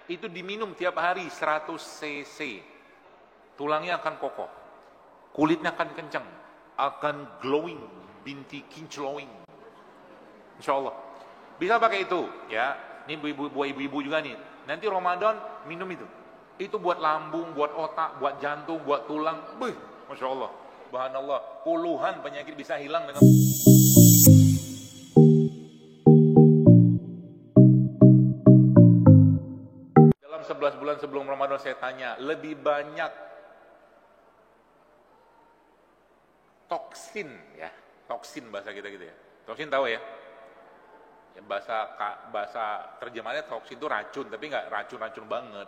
itu diminum tiap hari 100 cc. Tulangnya akan kokoh, kulitnya akan kencang, akan glowing, binti kinclowing. Insya Allah. Bisa pakai itu, ya. Ini ibu-ibu juga nih. Nanti Ramadan minum itu. Itu buat lambung, buat otak, buat jantung, buat tulang. Masya Allah. Subhanallah. Puluhan penyakit bisa hilang dengan... Dalam 11 bulan sebelum Ramadan saya tanya, lebih banyak toksin, ya. Toksin bahasa kita gitu ya. Toksin tahu ya? Bahasa terjemahannya toksin itu racun, tapi nggak racun-racun banget,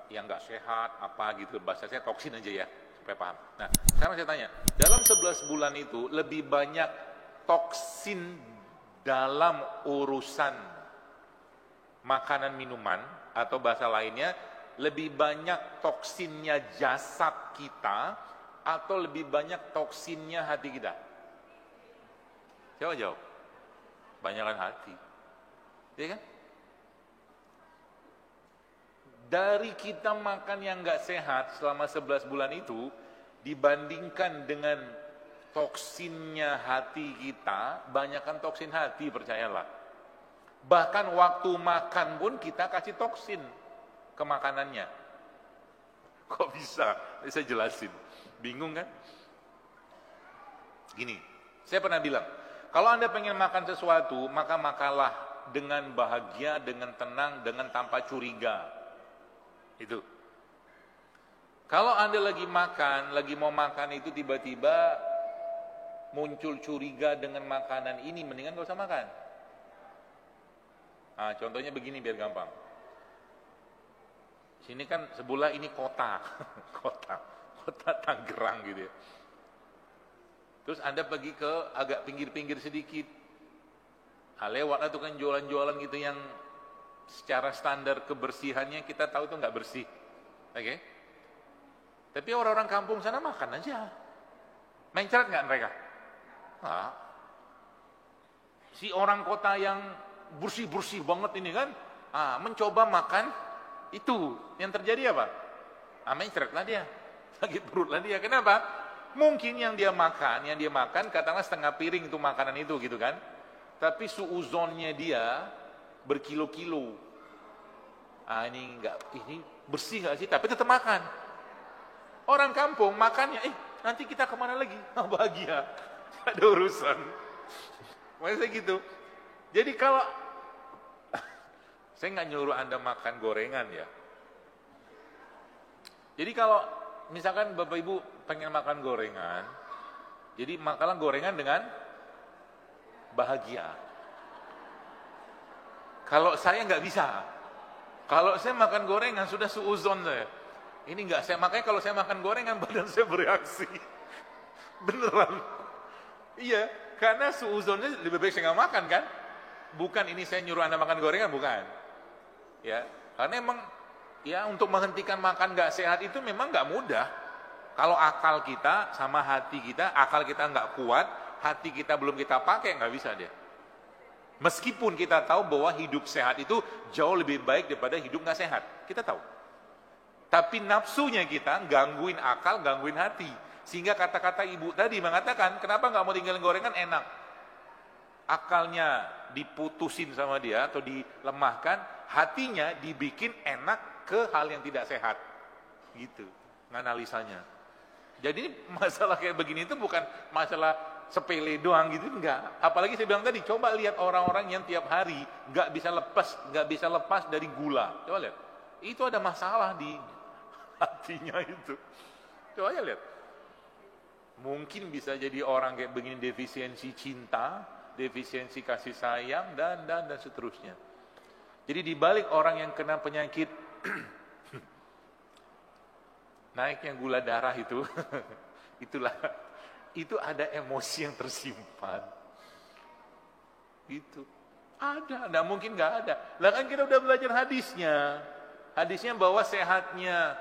yang nggak sehat apa gitu. Bahasa saya toksin aja ya, supaya paham. Nah, sekarang saya tanya, dalam 11 bulan itu lebih banyak toksin dalam urusan makanan minuman, atau bahasa lainnya lebih banyak toksinnya jasad kita atau lebih banyak toksinnya hati kita? Jawab. Banyakan hati, ya kan? Dari kita makan yang gak sehat selama 11 bulan itu, dibandingkan dengan toksinnya hati kita, banyakkan toksin hati, percayalah. Bahkan waktu makan pun kita kasih toksin ke makanannya. Kok bisa? Saya jelasin. Bingung kan? Gini, saya pernah bilang, kalau Anda pengen makan sesuatu, maka makanlah dengan bahagia, dengan tenang, dengan tanpa curiga. Itu. Kalau Anda lagi makan, lagi mau makan itu tiba-tiba muncul curiga dengan makanan ini, mendingan gak usah makan. Nah, contohnya begini biar gampang. Sini kan sebelah ini kota, kota Tangerang gitu ya. Terus Anda pergi ke agak pinggir-pinggir sedikit. Lewat itu kan jualan-jualan gitu yang secara standar kebersihannya kita tahu itu nggak bersih. Oke? Tapi orang-orang kampung sana makan aja. Mencret nggak mereka? Nah. Si orang kota yang bersih-bersih banget ini kan, mencoba makan itu. Yang terjadi apa? Mencret lah dia. Sakit perut lah dia. Kenapa? Mungkin yang dia makan katakanlah setengah piring itu makanan itu gitu kan. Tapi suuzonnya dia berkilo-kilo. Ini bersih gak sih? Tapi tetap makan. Orang kampung makannya, nanti kita kemana lagi? Bahagia. Gak ada urusan. Maksudnya gitu. Jadi kalau saya nggak nyuruh Anda makan gorengan ya. Jadi kalau misalkan Bapak Ibu pengen makan gorengan, jadi makanlah gorengan dengan bahagia. Kalau saya nggak bisa. Kalau saya makan gorengan sudah suuzon saya. Ini nggak saya, makanya kalau saya makan gorengan badan saya bereaksi. Beneran. Iya, karena suuzonnya lebih baik saya nggak makan kan. Bukan ini saya nyuruh Anda makan gorengan, bukan. Ya, karena emang ya untuk menghentikan makan nggak sehat itu memang nggak mudah. Kalau akal kita sama hati kita, akal kita nggak kuat, hati kita belum kita pakai, nggak bisa dia. Meskipun kita tahu bahwa hidup sehat itu jauh lebih baik daripada hidup nggak sehat, kita tahu. Tapi nafsunya kita gangguin akal, gangguin hati. Sehingga kata-kata ibu tadi mengatakan, kenapa nggak mau tinggalin gorengan, enak. Akalnya diputusin sama dia atau dilemahkan, hatinya dibikin enak ke hal yang tidak sehat. Gitu, analisanya. Jadi masalah kayak begini itu bukan masalah sepele doang gitu, enggak. Apalagi saya bilang tadi, coba lihat orang-orang yang tiap hari nggak bisa lepas dari gula. Coba lihat, itu ada masalah di hatinya itu. Coba aja lihat. Mungkin bisa jadi orang kayak begini defisiensi cinta, defisiensi kasih sayang dan seterusnya. Jadi dibalik orang yang kena penyakit naiknya gula darah itu, itu ada emosi yang tersimpan. Itu ada, nggak mungkin nggak ada. Lah kan kita udah belajar hadisnya bahwa sehatnya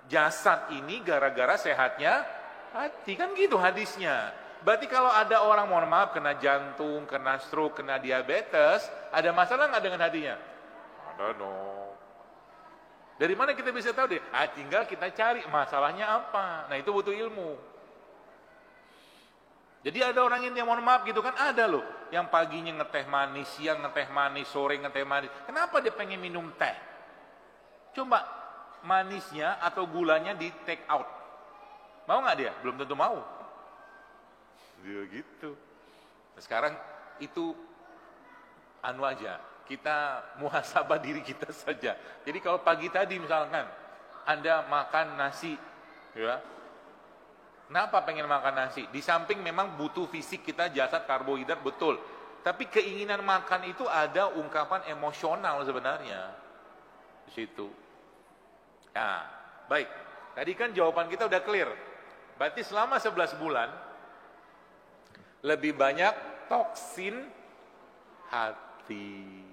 jasad ini gara-gara sehatnya hati, kan gitu hadisnya. Berarti kalau ada orang, mohon maaf, kena jantung, kena stroke, kena diabetes, ada masalah nggak dengan hatinya? No. Dari mana kita bisa tahu deh? Tinggal kita cari masalahnya apa. Nah, itu butuh ilmu. Jadi ada orang yang mohon maaf gitu kan, ada loh yang paginya ngeteh manis, siang ngeteh manis, sore ngeteh manis. Kenapa dia pengen minum teh? Coba manisnya atau gulanya di take out. Mau nggak dia? Belum tentu mau. Dia gitu. Nah, sekarang itu anu aja, kita muhasabah diri kita saja. Jadi kalau pagi tadi misalkan Anda makan nasi, ya. Kenapa pengen makan nasi? Di samping memang butuh fisik kita, jasad, karbohidrat, betul. Tapi keinginan makan itu ada ungkapan emosional sebenarnya. Di situ. Nah, baik. Tadi kan jawaban kita udah clear. Berarti selama 11 bulan, lebih banyak toksin hati.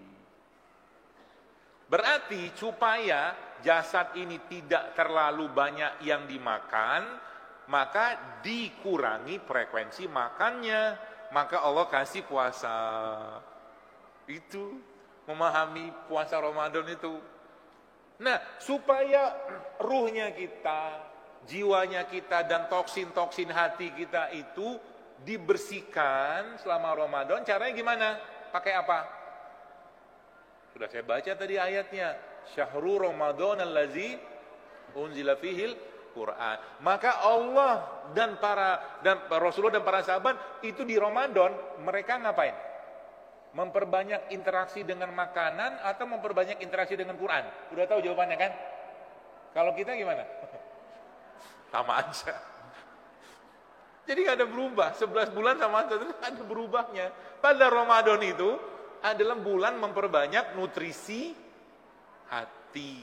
Berarti supaya jasad ini tidak terlalu banyak yang dimakan, maka dikurangi frekuensi makannya. Maka Allah kasih puasa. Itu memahami puasa Ramadan itu. Nah, supaya ruhnya kita, jiwanya kita, dan toksin-toksin hati kita itu dibersihkan selama Ramadan, caranya gimana? Pakai apa? Sudah saya baca tadi ayatnya. Syahrul Ramadan allazi unzila fihil Quran. Maka Allah dan Rasulullah dan para sahabat itu di Ramadan mereka ngapain? Memperbanyak interaksi dengan makanan atau memperbanyak interaksi dengan Quran? Udah tahu jawabannya kan? Kalau kita gimana? Sama aja. Jadi gak ada berubah. 11 bulan sama aja ada berubahnya. Pada Ramadan itu adalah bulan memperbanyak nutrisi hati.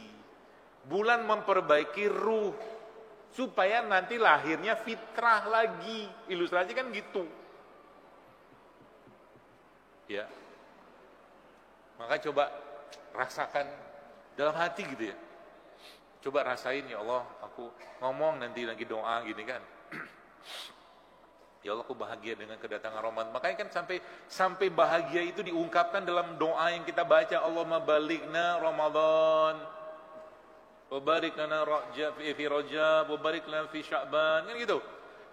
Bulan memperbaiki ruh. Supaya nanti lahirnya fitrah lagi. Ilustrasi kan gitu. Ya. Maka coba rasakan dalam hati gitu ya. Coba rasain, ya Allah, aku ngomong nanti lagi doa gini kan. Ya Allah, aku bahagia dengan kedatangan Ramadan. Makanya kan sampai bahagia itu diungkapkan dalam doa yang kita baca. Allahumma balighna Ramadan. Wa barik lana fi Rajab, wa barik lana fi Sya'ban, kan gitu.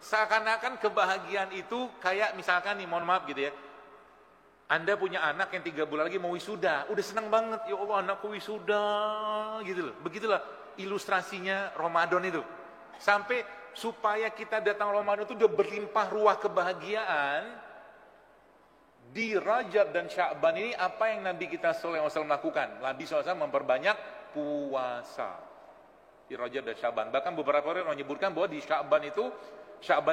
Seakan-akan kebahagiaan itu kayak misalkan nih, mohon maaf gitu ya. Anda punya anak yang 3 bulan lagi mau wisuda, udah senang banget, ya Allah anakku wisuda, gitu loh. Begitulah ilustrasinya Ramadan itu. Sampai supaya kita datang Ramadan itu udah berlimpah ruah kebahagiaan. Di Rajab dan Sya'ban ini apa yang Nabi kita sallallahu alaihi wasallam lakukan? Nabi SAW memperbanyak puasa di Rajab dan Sya'ban. Bahkan beberapa orang menyebutkan bahwa di Sya'ban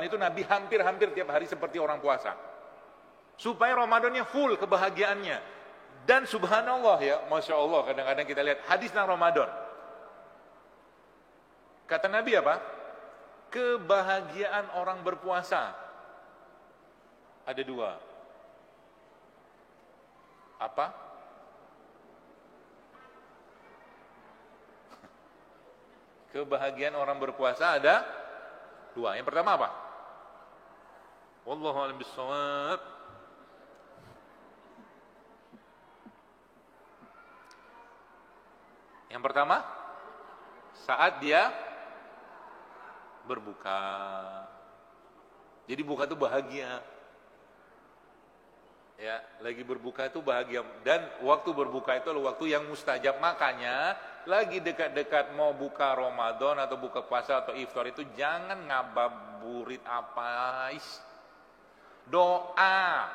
itu Nabi hampir tiap hari seperti orang puasa. Supaya Ramadannya full kebahagiaannya. Dan subhanallah ya, Masya Allah, kadang-kadang kita lihat hadis tentang Ramadan. Kata Nabi apa? Kebahagiaan orang berpuasa ada 2. Apa? Kebahagiaan orang berpuasa ada 2. Yang pertama apa? Wallahu a'lam bishawab. Yang pertama, saat dia berbuka. Jadi buka itu bahagia. Ya, lagi berbuka itu bahagia. Dan waktu berbuka itu adalah waktu yang mustajab. Makanya lagi dekat-dekat mau buka Ramadan atau buka puasa atau iftar itu jangan ngababurit apa. Doa.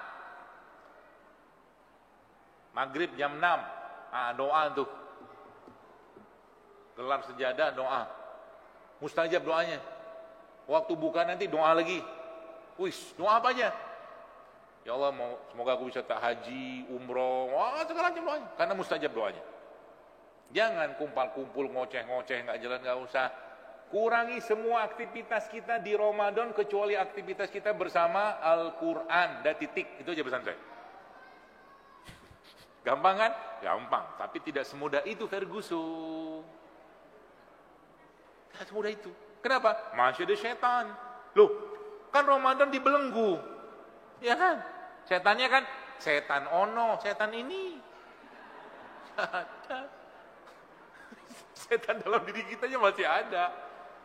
Maghrib jam 6. Doa tuh. Gelar sejadah doa. Mustajab doanya. Waktu buka nanti doa lagi. Wis, doa apa aja? Ya Allah, semoga aku bisa tak haji, umroh, segala macam doanya. Karena mustajab doanya. Jangan kumpul-kumpul, ngoceh-ngoceh, nggak jalan, nggak usah. Kurangi semua aktivitas kita di Ramadan kecuali aktivitas kita bersama Al-Quran. Dan titik, itu aja pesan saya. Gampang kan? Gampang. Tapi tidak semudah itu, Ferguson. Tidak semudah itu. Kenapa? Masih ada setan. Loh, kan Ramadan dibelenggu. Ya kan? Setannya kan setan ono, setan ini. ada. Setan dalam diri kita aja masih ada.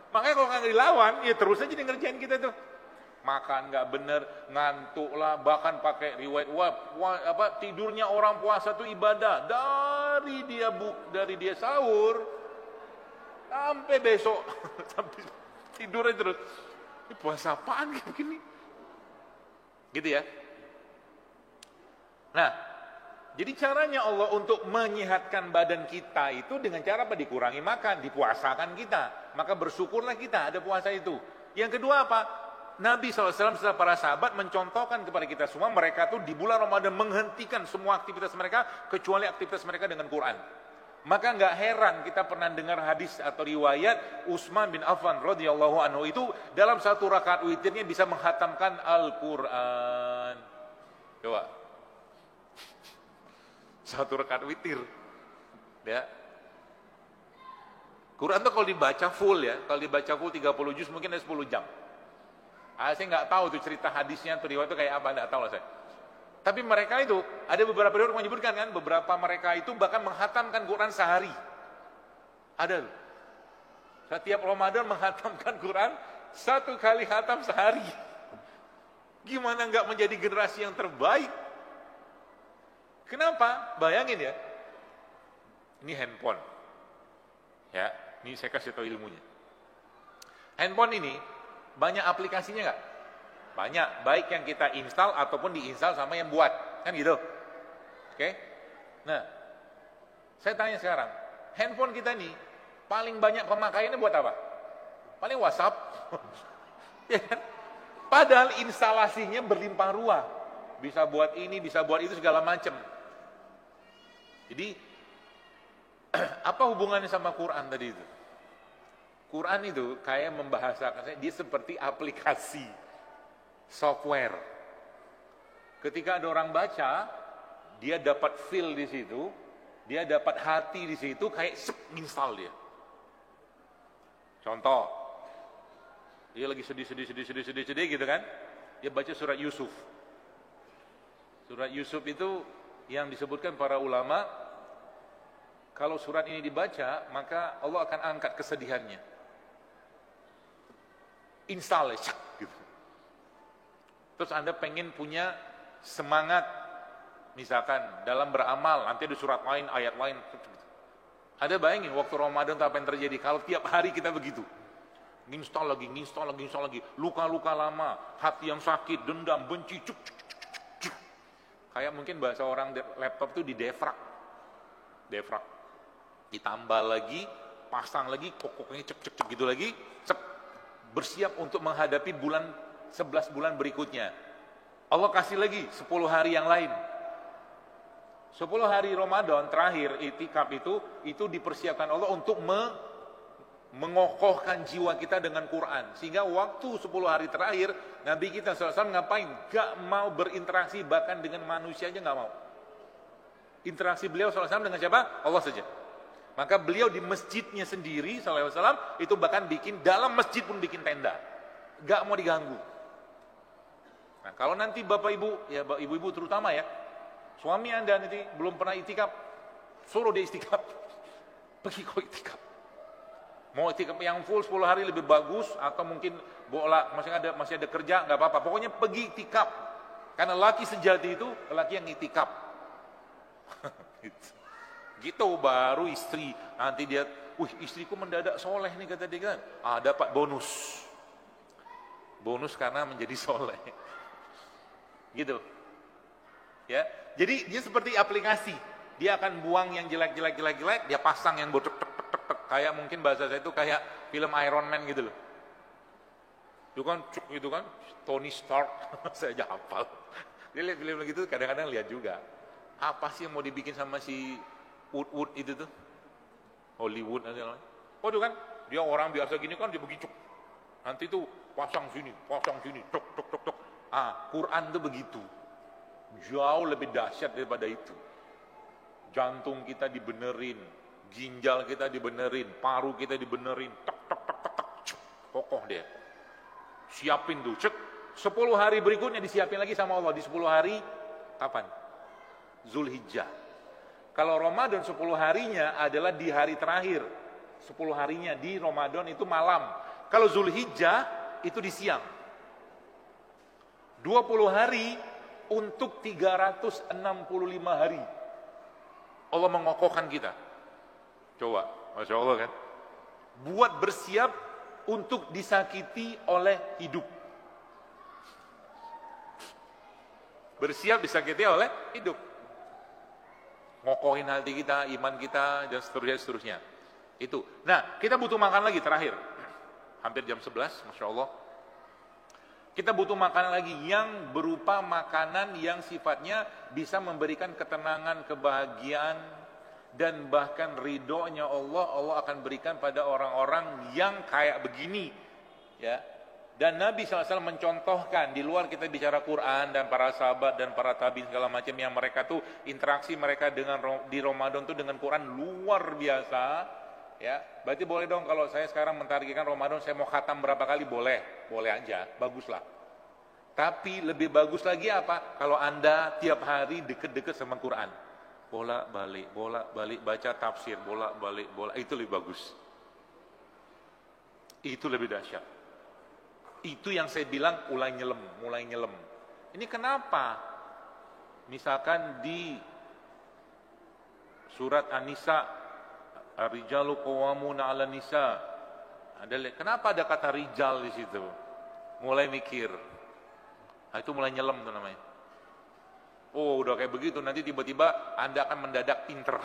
Makanya kalau nggak dilawan, ya terus aja ngerjain kita tuh. Makan nggak bener, ngantuk lah, bahkan pakai riwayat tidurnya orang puasa tuh ibadah dari dia sahur sampai besok sampai tidurnya terus. Ini puasa apaan kayak begini? Gitu ya. Nah, jadi caranya Allah untuk menyehatkan badan kita itu dengan cara apa? Dikurangi makan, dipuasakan kita. Maka bersyukurlah kita ada puasa itu. Yang kedua apa? Nabi SAW setelah para sahabat mencontohkan kepada kita semua, mereka tuh di bulan Ramadan menghentikan semua aktivitas mereka kecuali aktivitas mereka dengan Quran. Maka nggak heran kita pernah dengar hadis atau riwayat Utsman bin Affan radhiyallahu anhu itu dalam satu rakaat witirnya bisa menghatamkan Al-Quran. Coba. Satu rakaat witir. Ya. Quran tuh kalau dibaca full ya, kalau dibaca full 30 juz mungkin ada 10 jam. Saya nggak tahu tuh cerita hadisnya atau riwayat itu kayak apa, nggak tahu lah saya. Tapi mereka itu, ada beberapa riwayat menyebutkan kan, beberapa mereka itu bahkan menghatamkan Quran sehari. Ada loh. Setiap Ramadan menghatamkan Quran, satu kali khatam sehari. Gimana nggak menjadi generasi yang terbaik? Kenapa? Bayangin ya. Ini handphone. Ya, ini saya kasih tahu ilmunya. Handphone ini banyak aplikasinya nggak? Banyak, baik yang kita install ataupun diinstal sama yang buat, kan gitu. Oke? Nah, saya tanya sekarang, handphone kita nih paling banyak pemakaiannya buat apa? Paling WhatsApp. Ya kan? Padahal instalasinya berlimpah ruah. Bisa buat ini, bisa buat itu segala macam. Jadi apa hubungannya sama Quran tadi itu? Quran itu kayak membahasakan, dia seperti aplikasi software. Ketika ada orang baca, dia dapat feel di situ, dia dapat hati di situ, kayak install dia. Contoh, dia lagi sedih gitu kan, dia baca surat Yusuf. Surat Yusuf itu yang disebutkan para ulama, kalau surat ini dibaca, maka Allah akan angkat kesedihannya. Install gitu. Terus Anda pengen punya semangat, misalkan dalam beramal, nanti ada surat lain, ayat lain. Ada bayangin waktu Ramadan apa yang terjadi kalau tiap hari kita begitu. Install lagi, luka-luka lama, hati yang sakit, dendam, benci, cuk. Kayak mungkin bahasa orang laptop itu defrag. Ditambah lagi, pasang lagi, kokoknya cek gitu lagi, bersiap untuk menghadapi 11 bulan berikutnya. Allah kasih lagi 10 hari yang lain. 10 hari Ramadan terakhir itikaf itu dipersiapkan Allah untuk mengokohkan jiwa kita dengan Quran. Sehingga waktu 10 hari terakhir Nabi kita SAW ngapain? Gak mau berinteraksi bahkan dengan manusia aja gak mau. Interaksi beliau SAW dengan siapa? Allah saja. Maka beliau di masjidnya sendiri SAW itu bahkan bikin, dalam masjid pun bikin tenda. Gak mau diganggu. Nah kalau nanti bapak ibu, ya ibu-ibu terutama ya, suami Anda nanti belum pernah itikaf, suruh dia itikaf. Pergi kau itikaf. Mau itikaf yang full 10 hari lebih bagus, atau mungkin masih ada kerja, nggak apa-apa. Pokoknya pergi itikaf. Karena laki sejati itu laki yang itikaf. Gitu baru istri. Nanti dia, istriku mendadak soleh nih kata dia kan. Dapat bonus. Bonus karena menjadi soleh. Gitu. Ya. Jadi dia seperti aplikasi. Dia akan buang yang jelek, dia pasang yang botek, kayak mungkin bahasa saya itu kayak film Iron Man gitu loh. Itu kan Tony Stark, saya aja hafal. Dia lihat film gitu kadang-kadang lihat juga. Apa sih yang mau dibikin sama si Wood itu tuh? Hollywood aja. Itu kan dia orang biasa gini kan dia begitu. Nanti tuh pasang sini, tok. Quran tuh begitu. Jauh lebih dahsyat daripada itu. Jantung kita dibenerin, ginjal kita dibenerin, paru kita dibenerin, tok, kokoh dia. Siapin tuh, 10 hari berikutnya disiapin lagi sama Allah. Di 10 hari, kapan? Zulhijjah. Kalau Ramadan 10 harinya adalah di hari terakhir. 10 harinya di Ramadan itu malam. Kalau Zulhijjah itu di siang. 20 hari untuk 365 hari. Allah mengokohkan kita. Coba, Masya Allah kan. Buat bersiap untuk disakiti oleh hidup. Bersiap disakiti oleh hidup. Ngokohin hati kita, iman kita, dan seterusnya. Itu. Nah, kita butuh makan lagi terakhir. Hampir jam 11, Masya Allah. Kita butuh makanan lagi yang berupa makanan yang sifatnya bisa memberikan ketenangan, kebahagiaan, dan bahkan ridhonya Allah. Allah akan berikan pada orang-orang yang kayak begini. Ya. Dan Nabi SAW mencontohkan, di luar kita bicara Quran dan para sahabat dan para tabi'in segala macam yang mereka tuh interaksi mereka dengan di Ramadan tuh dengan Quran luar biasa. Ya, berarti boleh dong kalau saya sekarang mentargetkan Ramadan saya mau khatam berapa kali, boleh aja, baguslah. Tapi lebih bagus lagi apa? Kalau Anda tiap hari deket-deket sama Quran, bolak-balik, baca tafsir, bolak-balik, itu lebih bagus. Itu lebih dahsyat. Itu yang saya bilang mulai nyelam. Ini kenapa? Misalkan di surat An-Nisa, Ar-rijalu qawwamuna 'alan nisa. Kenapa ada kata rijal di situ? Mulai mikir. Nah, itu mulai nyelam tuh namanya. Oh, udah kayak begitu nanti tiba-tiba Anda akan mendadak pinter.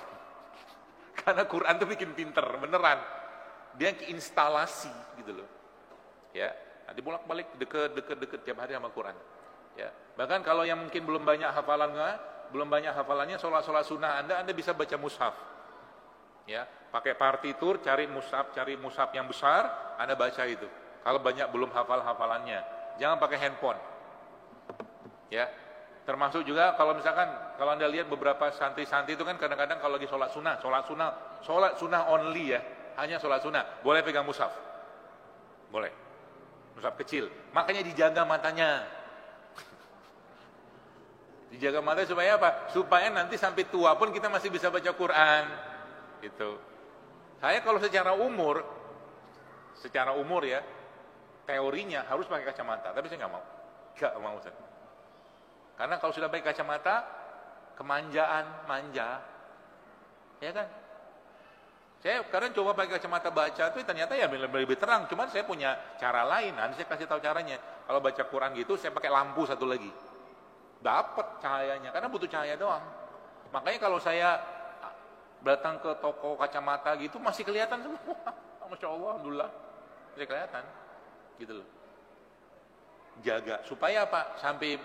Karena Quran tuh bikin pinter, beneran. Dia instalasi gitu loh. Ya. Nanti bolak-balik deket tiap hari sama Quran. Ya. Bahkan kalau yang mungkin belum banyak hafalannya, sholat sunnah Anda bisa baca mushaf. Ya, pakai partitur, cari mushaf yang besar, Anda baca itu. Kalau banyak belum hafalannya, jangan pakai handphone. Ya. Termasuk juga kalau misalkan kalau Anda lihat beberapa santri-santri itu kan kadang-kadang kalau lagi sholat sunnah only ya, hanya sholat sunnah, boleh pegang mushaf. Boleh. Mushaf kecil, makanya dijaga matanya. Dijaga mata supaya apa? Supaya nanti sampai tua pun kita masih bisa baca Quran. Gitu. Saya kalau secara umur ya, teorinya harus pakai kacamata, tapi saya nggak mau. Karena kalau sudah pakai kacamata, kemanjaan, manja, ya kan? Saya kadang coba pakai kacamata baca tuh ternyata ya lebih terang. Cuman saya punya cara lain. Nanti saya kasih tahu caranya. Kalau baca Quran gitu saya pakai lampu satu lagi. Dapat cahayanya karena butuh cahaya doang. Makanya kalau saya datang ke toko kacamata gitu masih kelihatan semua. Masya Allah, alhamdulillah. Masih kelihatan. Gitu loh. Jaga supaya apa? Sampai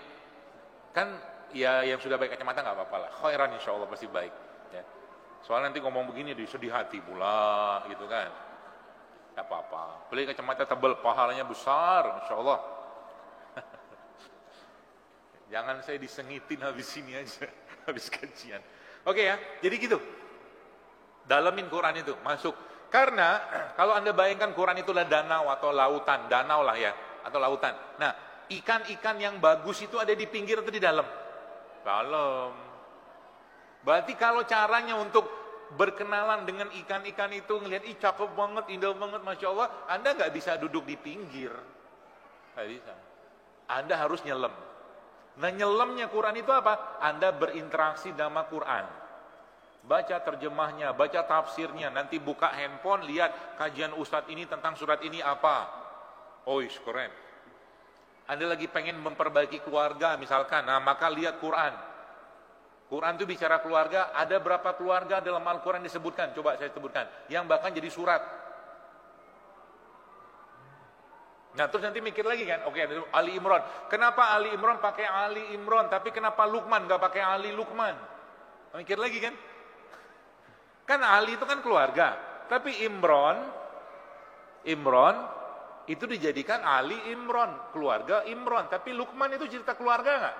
kan ya yang sudah pakai kacamata enggak apa-apa lah. Khairan insyaallah pasti baik, ya. Soalnya nanti ngomong begini sedih hati pula gitu kan. Gak apa-apa. Beli kacamata tebal, pahalanya besar, Masya Allah. Jangan saya disengitin habis ini aja, habis kajian. Oke ya, jadi gitu. Dalamin Quran itu, masuk. Karena kalau Anda bayangkan Quran itu adalah danau atau lautan, danau lah ya, atau lautan. Nah, ikan-ikan yang bagus itu ada di pinggir atau di dalam? Dalam. Berarti kalau caranya untuk berkenalan dengan ikan-ikan itu, ngelihat cakep banget, indah banget, Masya Allah, Anda nggak bisa duduk di pinggir. Nggak bisa. Anda harus nyelam. Nah, nyelamnya Quran itu apa? Anda berinteraksi sama Quran. Baca terjemahnya, baca tafsirnya, nanti buka handphone, lihat kajian Ustadz ini tentang surat ini apa. Oh, keren. Anda lagi pengen memperbaiki keluarga misalkan, nah maka lihat Quran. Quran itu bicara keluarga, ada berapa keluarga dalam Al-Quran disebutkan? Coba saya sebutkan. Yang bahkan jadi surat. Nah terus nanti mikir lagi kan, oke, Ali Imran. Kenapa Ali Imran pakai Ali Imran, tapi kenapa Luqman gak pakai Ali Luqman? Mikir lagi kan? Kan Ali itu kan keluarga, tapi Imran itu dijadikan Ali Imran, keluarga Imran. Tapi Luqman itu cerita keluarga gak?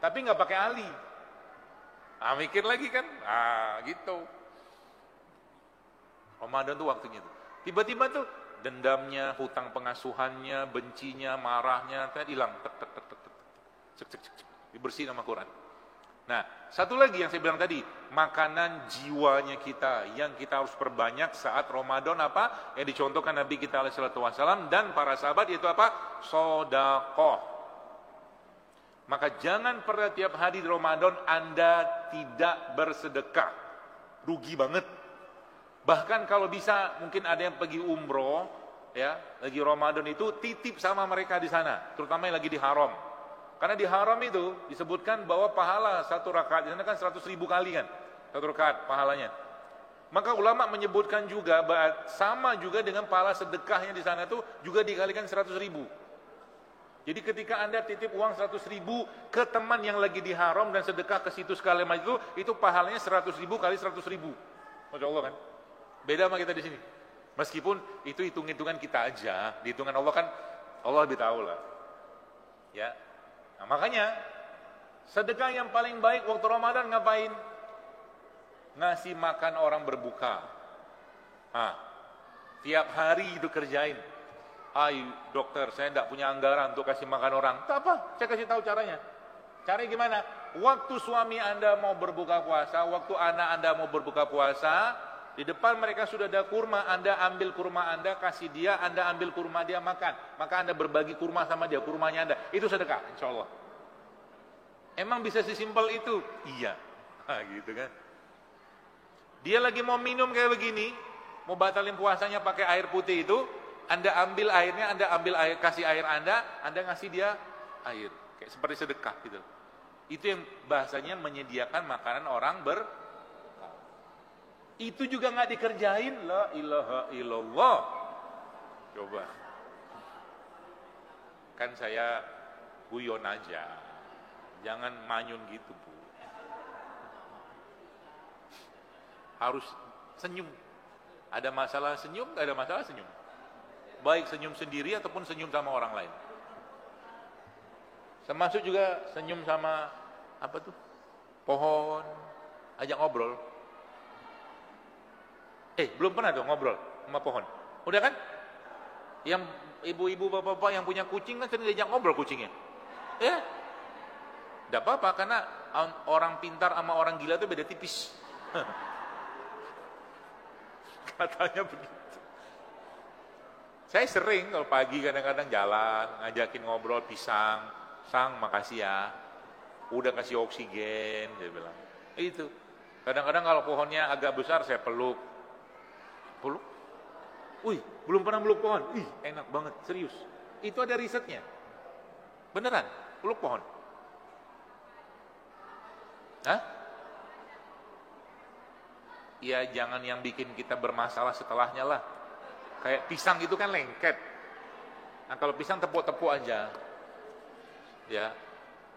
Tapi gak pakai Ali. Ah, mikir lagi kan? Ah, gitu. Ramadan tuh waktunya tuh. Tiba-tiba tuh dendamnya, hutang pengasuhannya, bencinya, marahnya, hilang. Dibersihin sama Quran. Nah, satu lagi yang saya bilang tadi, makanan jiwanya kita yang kita harus perbanyak saat Ramadan apa? Yang dicontohkan Nabi kita alaihi salatu wasallam dan para sahabat, yaitu apa? Sedekah. Maka jangan pernah tiap hari di Ramadan Anda tidak bersedekah. Rugi banget. Bahkan kalau bisa, mungkin ada yang pergi umroh, ya, lagi Ramadan itu titip sama mereka di sana, terutama yang lagi di haram. Karena di haram itu disebutkan bahwa pahala satu rakaat di sana kan 100.000 kali kan, satu rakaat pahalanya. Maka ulama menyebutkan juga sama juga dengan pahala sedekahnya di sana itu juga dikalikan 100.000. Jadi ketika Anda titip uang 100.000 ke teman yang lagi di haram dan sedekah ke situ sekali itu pahalanya 100.000 kali 100.000. Masya Allah kan? Beda sama kita di sini. Meskipun itu hitung-hitungan kita aja, dihitungan Allah kan Allah lebih tahu lah. Ya. Nah, makanya sedekah yang paling baik waktu Ramadan ngapain? Ngasih makan orang berbuka. Tiap hari itu kerjain. Dokter, saya tidak punya anggaran untuk kasih makan orang. Tak apa, saya kasih tahu caranya. Caranya gimana? Waktu suami Anda mau berbuka puasa, waktu anak Anda mau berbuka puasa, di depan mereka sudah ada kurma, Anda ambil kurma Anda, kasih dia, Anda ambil kurma dia, makan. Maka Anda berbagi kurma sama dia, kurmanya Anda. Itu sedekah, insya Allah. Emang bisa sesimpel itu? Iya. Gitu kan. Dia lagi mau minum kayak begini, mau batalin puasanya pakai air putih itu, Anda ambil airnya, Anda ambil air, kasih air Anda ngasih dia air. Kayak seperti sedekah gitu. Itu yang bahasanya menyediakan makanan orang itu juga nggak dikerjain. La ilaha illallah. Coba. Kan saya guyon aja. Jangan manyun gitu, Bu. Harus senyum. Ada masalah senyum, nggak ada masalah senyum. Baik senyum sendiri ataupun senyum sama orang lain. Termasuk juga senyum sama apa tuh? Pohon. Ajak ngobrol. Belum pernah tuh ngobrol sama pohon. Udah kan? Yang ibu-ibu bapak-bapak yang punya kucing kan sering diajak ngobrol kucingnya. Tidak apa-apa karena orang pintar sama orang gila itu beda tipis. Katanya begitu. Saya sering kalau pagi kadang-kadang jalan, ngajakin ngobrol pisang. Sang, makasih ya. Udah kasih oksigen, dia bilang. Itu. Kadang-kadang kalau pohonnya agak besar saya peluk. Peluk? Wih, belum pernah meluk pohon. Enak banget, serius. Itu ada risetnya. Beneran, peluk pohon. Ya jangan yang bikin kita bermasalah setelahnya lah. Kayak pisang itu kan lengket. Nah kalau pisang tepuk-tepuk aja. Ya,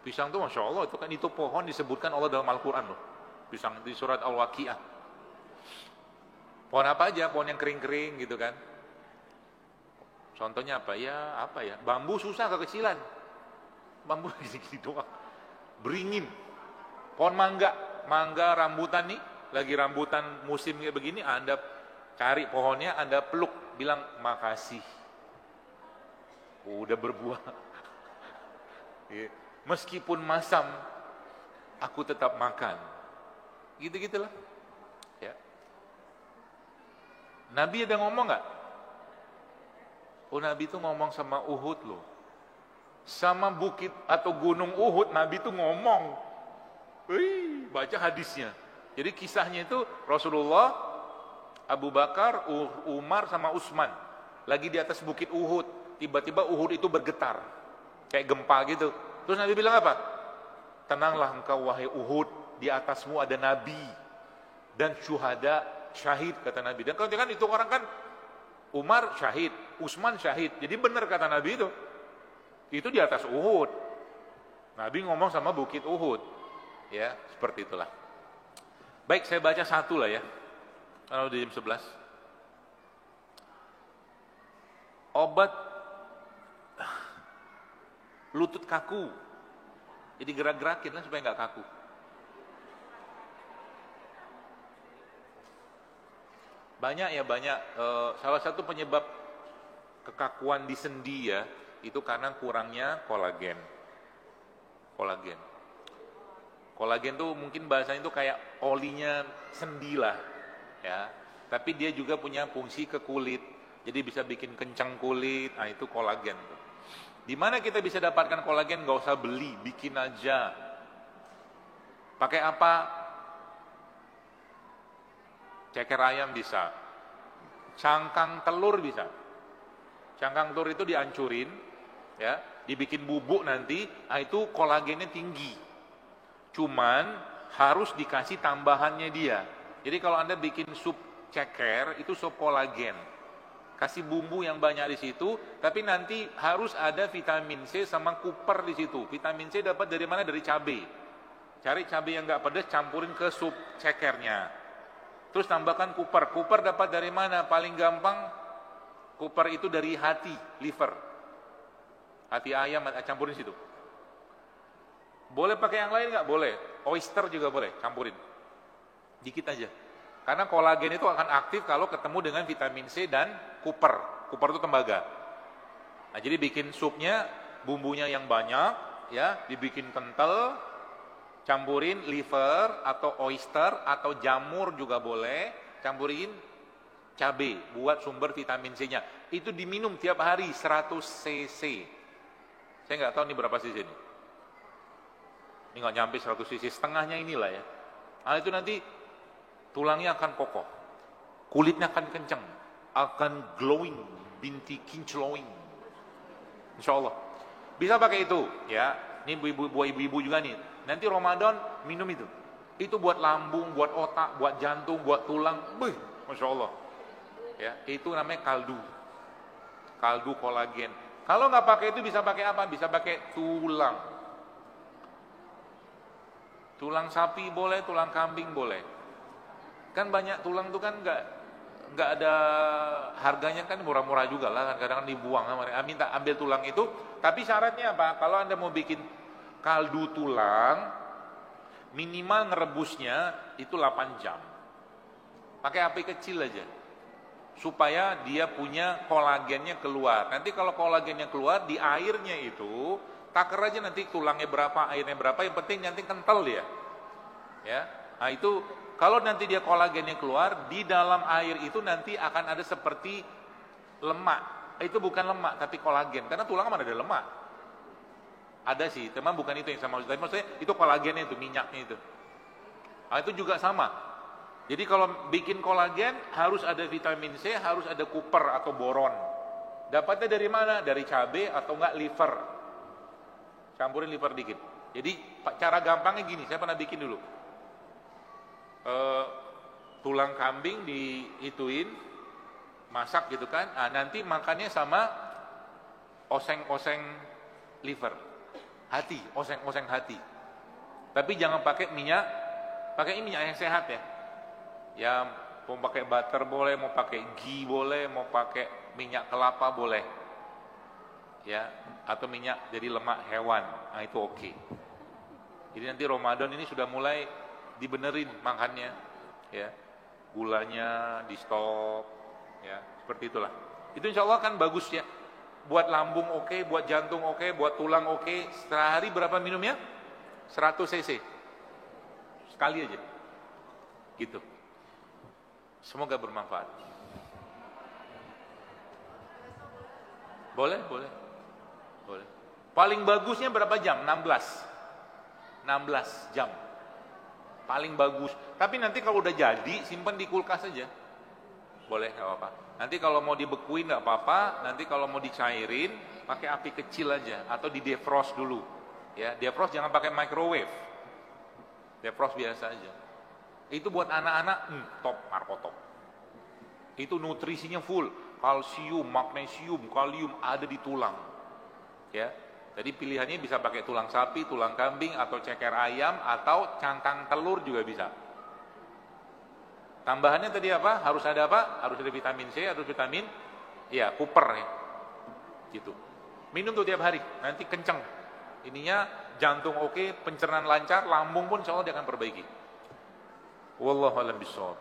pisang itu Masya Allah, itu pohon disebutkan Allah dalam Al-Quran loh. Pisang di surat Al-Waqiah. Pohon apa aja, pohon yang kering-kering gitu kan. Contohnya apa ya, bambu susah kekecilan. Bambu gini-gini doang. Beringin. Pohon mangga rambutan nih, lagi rambutan musim kayak begini, Anda cari pohonnya, Anda peluk, bilang makasih. Udah berbuah. Meskipun masam, aku tetap makan. Gitu-gitulah. Ya. Nabi ada ngomong nggak? Nabi itu ngomong sama Uhud loh. Sama bukit atau gunung Uhud, Nabi itu ngomong. Baca hadisnya. Jadi kisahnya itu Rasulullah, Abu Bakar, Umar sama Utsman lagi di atas bukit Uhud. Tiba-tiba Uhud itu bergetar. Kayak gempa gitu. Terus Nabi bilang apa? Tenanglah engkau wahai Uhud, di atasmu ada Nabi dan syuhada, syahid kata Nabi. Dan kalau kan itu orang kan Umar syahid, Utsman syahid. Jadi benar kata Nabi itu. Itu di atas Uhud. Nabi ngomong sama bukit Uhud. Ya, seperti itulah. Baik, saya baca satu lah ya. Kalau di jam 11. Obat lutut kaku. Jadi gerak-gerakin lah supaya nggak kaku. Banyak. Salah satu penyebab kekakuan di sendi ya, itu karena kurangnya kolagen. Kolagen tuh mungkin bahasanya itu kayak olinya sendi lah, ya. Tapi dia juga punya fungsi ke kulit. Jadi bisa bikin kencang kulit. Nah, itu kolagen. Di mana kita bisa dapatkan kolagen? Gak usah beli, bikin aja. Pakai apa? Ceker ayam bisa. Cangkang telur bisa. Cangkang telur itu dihancurin, ya, dibikin bubuk nanti, nah itu kolagennya tinggi. Cuman harus dikasih tambahannya dia. Jadi kalau Anda bikin sup ceker, itu sup kolagen. Kasih bumbu yang banyak di situ, tapi nanti harus ada vitamin C sama kuper di situ. Vitamin C dapat dari mana? Dari cabai. Cari cabai yang nggak pedas, campurin ke sup cekernya. Terus tambahkan kuper. Kuper dapat dari mana? Paling gampang kuper itu dari hati, liver. Hati ayam, campurin situ. Boleh pakai yang lain nggak? Boleh. Oyster juga boleh, campurin. Dikit aja. Karena kolagen itu akan aktif kalau ketemu dengan vitamin C dan kuper. Kuper itu tembaga. Nah, jadi bikin supnya, bumbunya yang banyak, ya, dibikin kental, campurin liver atau oyster atau jamur juga boleh, campurin cabai buat sumber vitamin C-nya. Itu diminum tiap hari 100 cc. Saya nggak tahu ini berapa cc ini. Ini nggak nyampe 100 cc, setengahnya inilah ya. Nah, itu nanti tulangnya akan kokoh, kulitnya akan kencang, akan glowing, binti kinclowing. Insya Allah. Bisa pakai itu, ya. Ini ibu-ibu juga nih. Nanti Ramadan minum itu. Itu buat lambung, buat otak, buat jantung, buat tulang. Beuh, Masya Allah. Ya, itu namanya kaldu. Kaldu kolagen. Kalau nggak pakai itu bisa pakai apa? Bisa pakai tulang. Tulang sapi boleh, tulang kambing boleh. Kan banyak tulang tuh kan nggak ada harganya, kan murah-murah juga lah, kan kadang-kadang dibuang. Minta ambil tulang itu, tapi syaratnya apa? Kalau Anda mau bikin kaldu tulang, minimal ngerebusnya itu 8 jam. Pakai api kecil aja. Supaya dia punya kolagennya keluar. Nanti kalau kolagennya keluar, di airnya itu, taker aja nanti tulangnya berapa, airnya berapa, yang penting nanti kental dia. Ya. Nah itu, kalau nanti dia kolagennya keluar, di dalam air itu nanti akan ada seperti lemak. Itu bukan lemak, tapi kolagen. Karena tulang mana ada lemak. Ada sih, teman bukan itu yang saya maksud. Tapi maksudnya itu kolagennya itu, minyaknya itu. Nah itu juga sama. Jadi kalau bikin kolagen harus ada vitamin C, harus ada kuper atau boron. Dapatnya dari mana? Dari cabai atau enggak liver. Campurin liver dikit. Jadi cara gampangnya gini, saya pernah bikin dulu. Tulang kambing diituin, masak gitu kan. Nah, nanti makannya sama oseng-oseng liver. Hati, oseng-oseng hati. Tapi jangan pakai minyak yang sehat ya. Ya mau pakai butter boleh, mau pakai ghee boleh, mau pakai minyak kelapa boleh, ya, atau minyak dari lemak hewan, nah itu oke. Jadi nanti Ramadan ini sudah mulai dibenerin makannya, ya, gulanya di stop, ya, seperti itulah. Itu insya Allah kan bagus ya, buat lambung oke, buat jantung oke, buat tulang oke. Sehari berapa minumnya? 100 cc, sekali aja, gitu. Semoga bermanfaat. Boleh. Paling bagusnya berapa jam? 16 jam. Paling bagus. Tapi nanti kalau udah jadi, simpan di kulkas aja. Boleh, nggak apa-apa. Nanti kalau mau dibekuin nggak apa-apa. Nanti kalau mau dicairin, pakai api kecil aja atau di defrost dulu. Ya, defrost jangan pakai microwave. Defrost biasa aja. Itu buat anak-anak, top, markotop. Itu nutrisinya full, kalsium, magnesium, kalium ada di tulang. Ya, jadi pilihannya bisa pakai tulang sapi, tulang kambing, atau ceker ayam, atau cangkang telur juga bisa. Tambahannya tadi apa? Harus ada apa? Harus ada vitamin C, atau vitamin, ya, kuper ya. Gitu. Minum tuh tiap hari, nanti kenceng. Ininya jantung oke, pencernaan lancar, lambung pun insya Allah dia akan perbaiki. Wallahu a'lam bishawab.